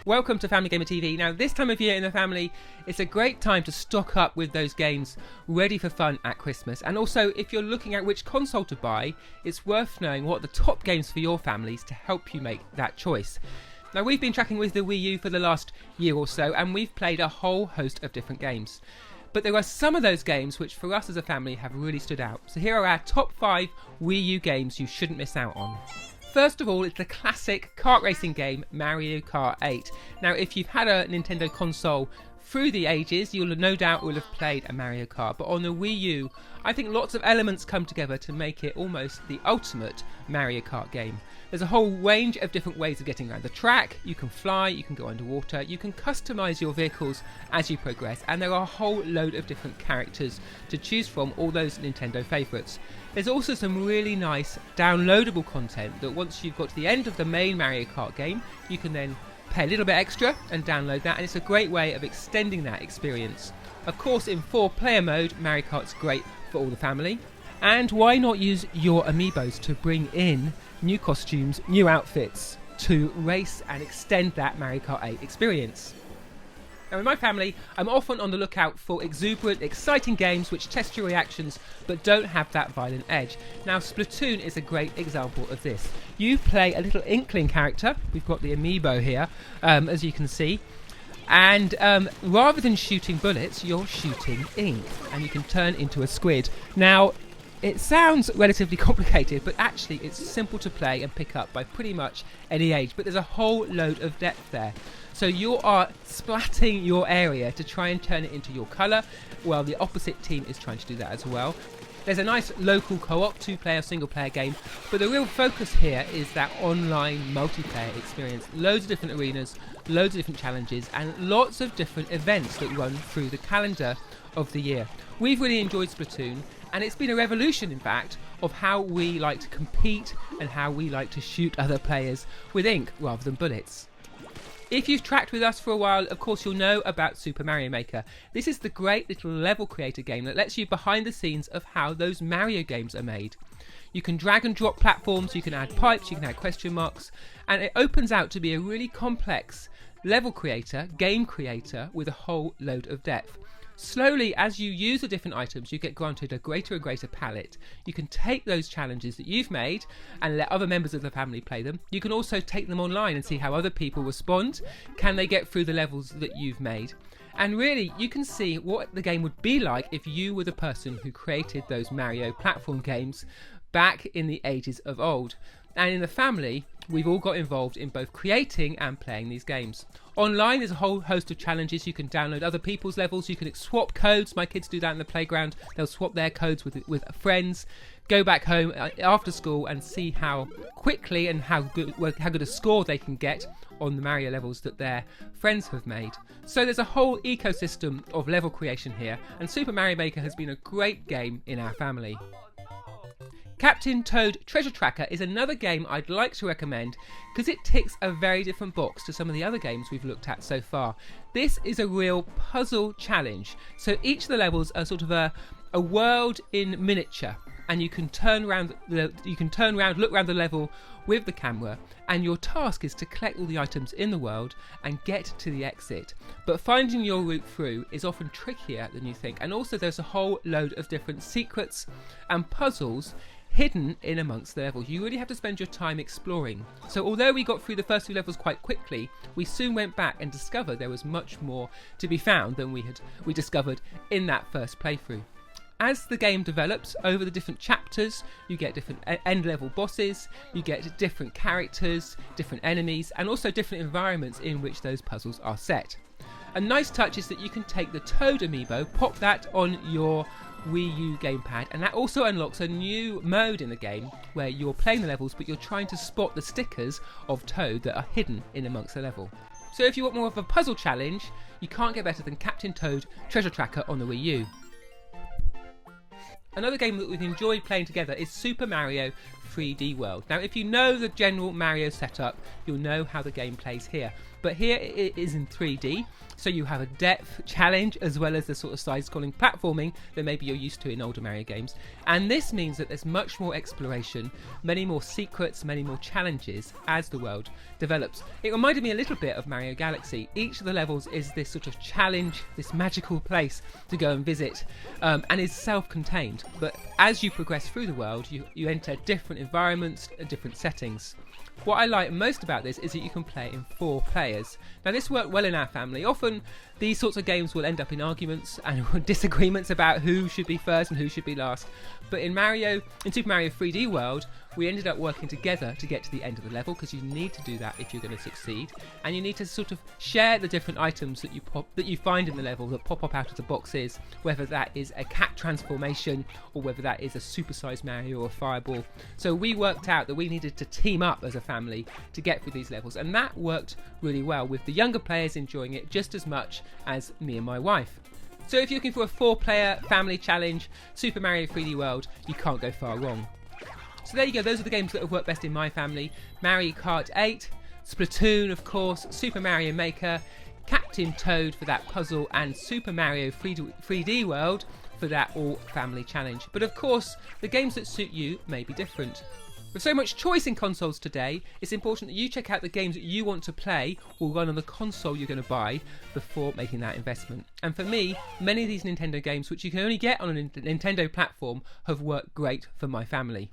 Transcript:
Welcome to Family Gamer TV. Now, this time of year in the family, it's a great time to stock up with those games ready for fun at Christmas. And also, if you're looking at which console to buy, it's worth knowing what are the top games for your families to help you make that choice. Now, we've been tracking with the Wii U for the last year or so, and we've played a whole host of different games. But there are some of those games which, for us as a family, have really stood out. So here are our top 5 Wii U games you shouldn't miss out on. First of all, it's the classic kart racing game Mario Kart 8. Now, if you've had a Nintendo console through the ages, you'll no doubt will have played a Mario Kart. But on the Wii U, I think lots of elements come together to make it almost the ultimate Mario Kart game. There's a whole range of different ways of getting around the track. You can fly, you can go underwater, you can customise your vehicles as you progress, and there are a whole load of different characters to choose from, all those Nintendo favourites. There's also some really nice downloadable content that once you've got to the end of the main Mario Kart game, you can then pay a little bit extra and download that, and it's a great way of extending that experience. Of course, in 4-player mode, Mario Kart's great for all the family. And why not use your amiibos to bring in new costumes, new outfits to race and extend that Mario Kart 8 experience? Now, in my family, I'm often on the lookout for exuberant, exciting games which test your reactions but don't have that violent edge. Now, Splatoon is a great example of this. You play a little Inkling character. We've got the amiibo here, as you can see. And rather than shooting bullets, you're shooting ink, and you can turn into a squid. Now, it sounds relatively complicated, but actually it's simple to play and pick up by pretty much any age. But there's a whole load of depth there. So you are splatting your area to try and turn it into your colour, while the opposite team is trying to do that as well. There's a nice local co-op 2-player single-player game, but the real focus here is that online multiplayer experience. Loads of different arenas, loads of different challenges, and lots of different events that run through the calendar of the year. We've really enjoyed Splatoon, and it's been a revolution, in fact, of how we like to compete and how we like to shoot other players with ink rather than bullets. If you've tracked with us for a while, of course you'll know about Super Mario Maker. This is the great little level creator game that lets you behind the scenes of how those Mario games are made. You can drag and drop platforms, you can add pipes, you can add question marks, and it opens out to be a really complex level creator, game creator with a whole load of depth. Slowly, as you use the different items, you get granted a greater and greater palette. You can take those challenges that you've made and let other members of the family play them. You can also take them online and see how other people respond. Can they get through the levels that you've made? And really, you can see what the game would be like if you were the person who created those Mario platform games back in the ages of old. And in the family, we've all got involved in both creating and playing these games. Online, there's a whole host of challenges. You can download other people's levels. You can swap codes. My kids do that in the playground. They'll swap their codes with friends, go back home after school and see how quickly and how good a score they can get on the Mario levels that their friends have made. So there's a whole ecosystem of level creation here, and Super Mario Maker has been a great game in our family. Captain Toad Treasure Tracker is another game I'd like to recommend because it ticks a very different box to some of the other games we've looked at so far. This is a real puzzle challenge. So each of the levels are sort of a world in miniature, and you can turn around, look around the level with the camera, and your task is to collect all the items in the world and get to the exit. But finding your route through is often trickier than you think, and also there's a whole load of different secrets and puzzles hidden in amongst the levels. You really have to spend your time exploring. So although we got through the first few levels quite quickly, we soon went back and discovered there was much more to be found than we discovered in that first playthrough. As the game develops over the different chapters, you get different end level bosses, you get different characters, different enemies, and also different environments in which those puzzles are set. A nice touch is that you can take the Toad amiibo, pop that on your Wii U gamepad, and that also unlocks a new mode in the game where you're playing the levels but you're trying to spot the stickers of Toad that are hidden in amongst the level. So if you want more of a puzzle challenge, you can't get better than Captain Toad Treasure Tracker on the Wii U. Another game that we've enjoyed playing together is Super Mario 3D World. Now, if you know the general Mario setup, you'll know how the game plays here. But here it is in 3D, so you have a depth challenge as well as the sort of side-scrolling platforming that maybe you're used to in older Mario games. And this means that there's much more exploration, many more secrets, many more challenges as the world develops. It reminded me a little bit of Mario Galaxy. Each of the levels is this sort of challenge, this magical place to go and visit, and is self-contained. But as you progress through the world, you enter different environments and different settings. What I like most about this is that you can play in 4 players. Now, this worked well in our family. Often these sorts of games will end up in arguments and disagreements about who should be first and who should be last. But in Super Mario 3D World, we ended up working together to get to the end of the level, because you need to do that if you're going to succeed. And you need to sort of share the different items that you find in the level that pop up out of the boxes, whether that is a cat transformation or whether that is a supersized Mario or a fireball. So we worked out that we needed to team up as a family to get through these levels, and that worked really well, with the younger players enjoying it just as much as me and my wife. So if you're looking for a 4-player family challenge, Super Mario 3D World, you can't go far wrong. So there you go, those are the games that have worked best in my family. Mario Kart 8, Splatoon of course, Super Mario Maker, Captain Toad for that puzzle, and Super Mario 3D World for that all-family challenge. But of course, the games that suit you may be different. With so much choice in consoles today, it's important that you check out the games that you want to play or run on the console you're going to buy before making that investment. And for me, many of these Nintendo games, which you can only get on a Nintendo platform, have worked great for my family.